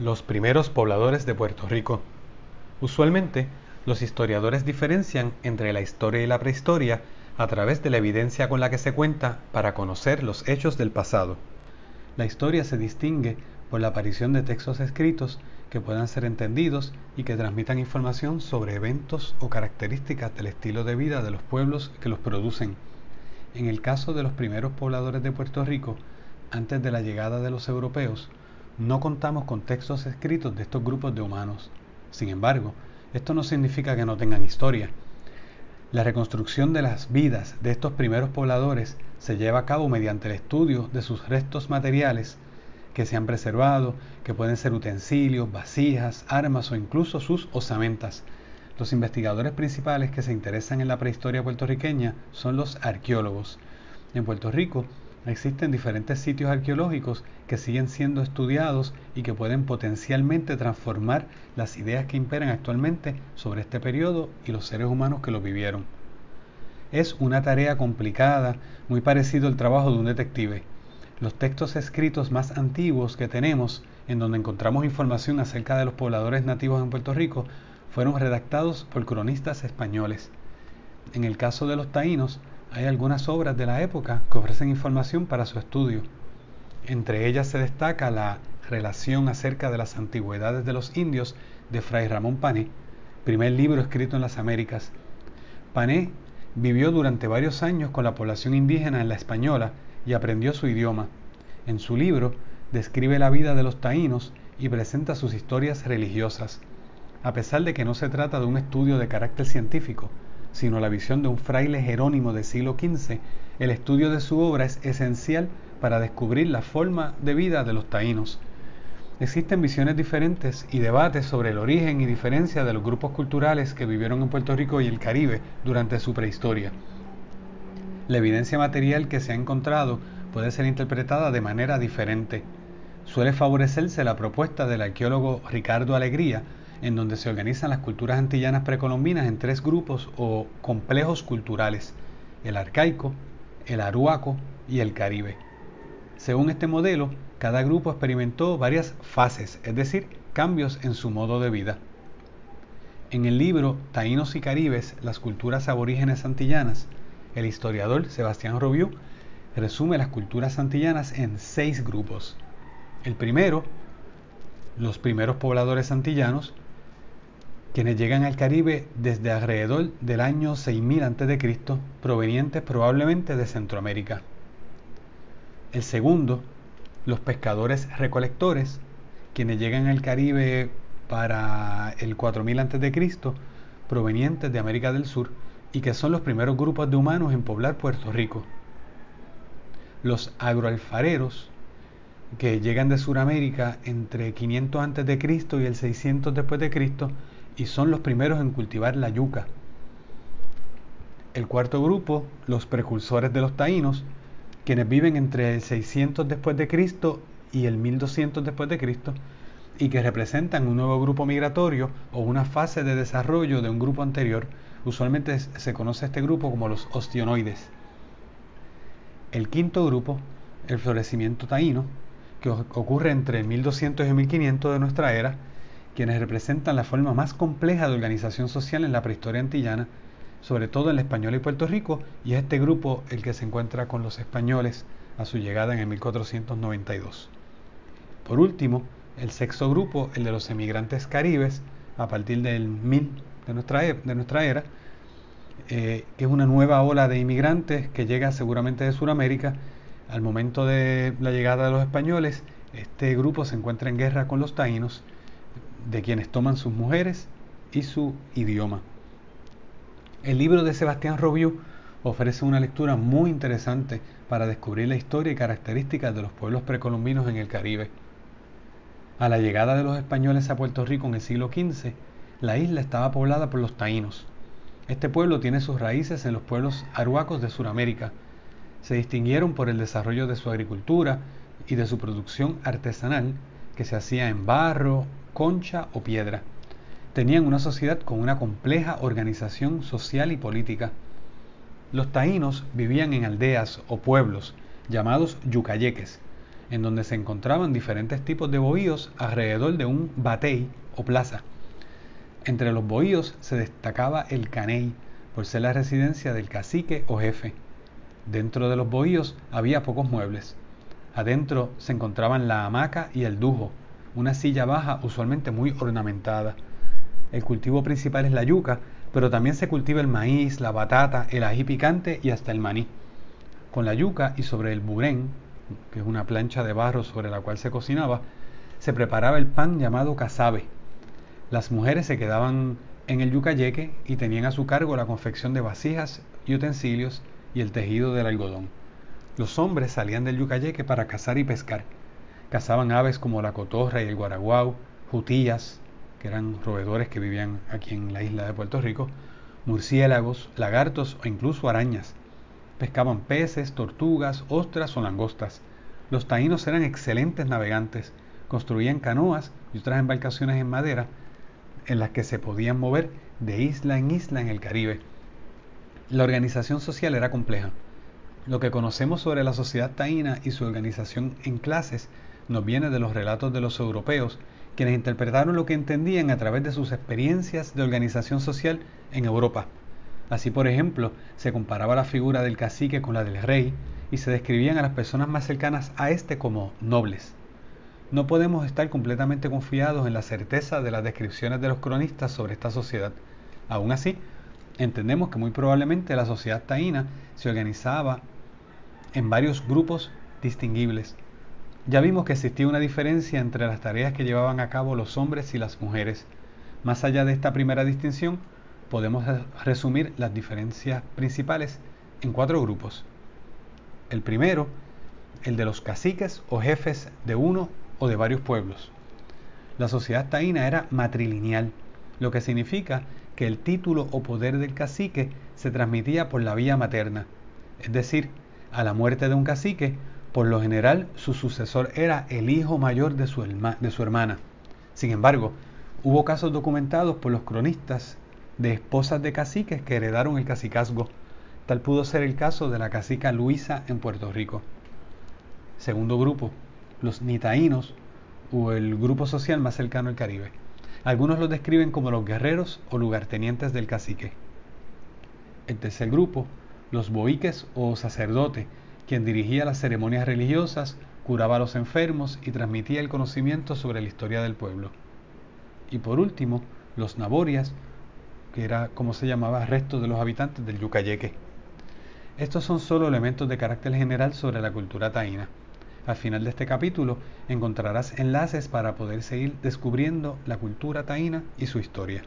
Los primeros pobladores de Puerto Rico. Usualmente, los historiadores diferencian entre la historia y la prehistoria a través de la evidencia con la que se cuenta para conocer los hechos del pasado. La historia se distingue por la aparición de textos escritos que puedan ser entendidos y que transmitan información sobre eventos o características del estilo de vida de los pueblos que los producen. En el caso de los primeros pobladores de Puerto Rico, antes de la llegada de los europeos, no contamos con textos escritos de estos grupos de humanos. Sin embargo, esto no significa que no tengan historia. La reconstrucción de las vidas de estos primeros pobladores se lleva a cabo mediante el estudio de sus restos materiales que se han preservado, que pueden ser utensilios, vasijas, armas o incluso sus osamentas. Los investigadores principales que se interesan en la prehistoria puertorriqueña son los arqueólogos. En Puerto Rico existen diferentes sitios arqueológicos que siguen siendo estudiados y que pueden potencialmente transformar las ideas que imperan actualmente sobre este periodo y los seres humanos que lo vivieron. Es una tarea complicada, muy parecido al trabajo de un detective. Los textos escritos más antiguos que tenemos, en donde encontramos información acerca de los pobladores nativos en Puerto Rico, fueron redactados por cronistas españoles. En el caso de los taínos, hay algunas obras de la época que ofrecen información para su estudio. Entre ellas se destaca la Relación acerca de las antigüedades de los indios de Fray Ramón Pané, primer libro escrito en las Américas. Pané vivió durante varios años con la población indígena en La Española y aprendió su idioma. En su libro describe la vida de los taínos y presenta sus historias religiosas. A pesar de que no se trata de un estudio de carácter científico, sino la visión de un fraile jerónimo del siglo XV, el estudio de su obra es esencial para descubrir la forma de vida de los taínos. Existen visiones diferentes y debates sobre el origen y diferencia de los grupos culturales que vivieron en Puerto Rico y el Caribe durante su prehistoria. La evidencia material que se ha encontrado puede ser interpretada de manera diferente. Suele favorecerse la propuesta del arqueólogo Ricardo Alegría, en donde se organizan las culturas antillanas precolombinas en tres grupos o complejos culturales: el arcaico, el aruaco y el caribe. Según este modelo, cada grupo experimentó varias fases, es decir, cambios en su modo de vida. En el libro Taínos y Caribes, las culturas aborígenes antillanas, el historiador Sebastián Roviú resume las culturas antillanas en 6 grupos. El primero, los primeros pobladores antillanos, quienes llegan al Caribe desde alrededor del año 6000 a.C., provenientes probablemente de Centroamérica. El segundo, los pescadores recolectores, quienes llegan al Caribe para el 4000 a.C., provenientes de América del Sur, y que son los primeros grupos de humanos en poblar Puerto Rico. Los agroalfareros, que llegan de Sudamérica entre 500 a.C. y el 600 después de Cristo, y son los primeros en cultivar la yuca. El cuarto grupo, los precursores de los taínos, quienes viven entre el 600 después de Cristo y el 1200 después de Cristo, y que representan un nuevo grupo migratorio o una fase de desarrollo de un grupo anterior. Usualmente se conoce a este grupo como los ostionoides. El quinto grupo, el florecimiento taíno, que ocurre entre el 1200 y el 1500 de nuestra era, quienes representan la forma más compleja de organización social en la prehistoria antillana, sobre todo en La Española y Puerto Rico, y es este grupo el que se encuentra con los españoles a su llegada en el 1492. Por último, el sexto grupo, el de los emigrantes caribes, a partir del 1000 de nuestra era, que es una nueva ola de inmigrantes que llega seguramente de Sudamérica. Al momento de la llegada de los españoles, este grupo se encuentra en guerra con los taínos, de quienes toman sus mujeres y su idioma. El libro de Sebastián Roviú ofrece una lectura muy interesante para descubrir la historia y características de los pueblos precolombinos en el Caribe. A la llegada de los españoles a Puerto Rico en el siglo XV, la isla estaba poblada por los taínos. Este pueblo tiene sus raíces en los pueblos aruacos de Sudamérica. Se distinguieron por el desarrollo de su agricultura y de su producción artesanal, que se hacía en barro, concha o piedra. Tenían una sociedad con una compleja organización social y política. Los taínos vivían en aldeas o pueblos llamados yucayeques, en donde se encontraban diferentes tipos de bohíos alrededor de un batey o plaza. Entre los bohíos se destacaba el caney, por ser la residencia del cacique o jefe. Dentro de los bohíos había pocos muebles. Adentro se encontraban la hamaca y el dujo, una silla baja usualmente muy ornamentada. El cultivo principal es la yuca, pero también se cultiva el maíz, la batata, el ají picante y hasta el maní. Con la yuca y sobre el burén, que es una plancha de barro sobre la cual se cocinaba, se preparaba el pan llamado casabe. Las mujeres se quedaban en el yucayeque y tenían a su cargo la confección de vasijas y utensilios y el tejido del algodón. Los hombres salían del yucayeque para cazar y pescar. Cazaban aves como la cotorra y el guaraguao, jutillas, que eran roedores que vivían aquí en la isla de Puerto Rico, murciélagos, lagartos o incluso arañas. Pescaban peces, tortugas, ostras o langostas. Los taínos eran excelentes navegantes, construían canoas y otras embarcaciones en madera en las que se podían mover de isla en isla en el Caribe. La organización social era compleja. Lo que conocemos sobre la sociedad taína y su organización en clases nos viene de los relatos de los europeos, quienes interpretaron lo que entendían a través de sus experiencias de organización social en Europa. Así, por ejemplo, se comparaba la figura del cacique con la del rey y se describían a las personas más cercanas a este como nobles. No podemos estar completamente confiados en la certeza de las descripciones de los cronistas sobre esta sociedad. Aún así, entendemos que muy probablemente la sociedad taína se organizaba en varios grupos distinguibles. Ya vimos que existía una diferencia entre las tareas que llevaban a cabo los hombres y las mujeres. Más allá de esta primera distinción, podemos resumir las diferencias principales en 4 grupos. El primero, el de los caciques o jefes de uno o de varios pueblos. La sociedad taína era matrilineal, lo que significa que el título o poder del cacique se transmitía por la vía materna, es decir, a la muerte de un cacique, por lo general su sucesor era el hijo mayor de su hermana. Sin embargo, hubo casos documentados por los cronistas de esposas de caciques que heredaron el cacicazgo. Tal pudo ser el caso de la cacica Luisa en Puerto Rico. Segundo grupo, los nitaínos, o el grupo social más cercano al Caribe. Algunos los describen como los guerreros o lugartenientes del cacique. El tercer grupo, los boiques o sacerdote, quien dirigía las ceremonias religiosas, curaba a los enfermos y transmitía el conocimiento sobre la historia del pueblo. Y por último, los naborias, que era como se llamaba el resto de los habitantes del yucayeque. Estos son solo elementos de carácter general sobre la cultura taína. Al final de este capítulo encontrarás enlaces para poder seguir descubriendo la cultura taína y su historia.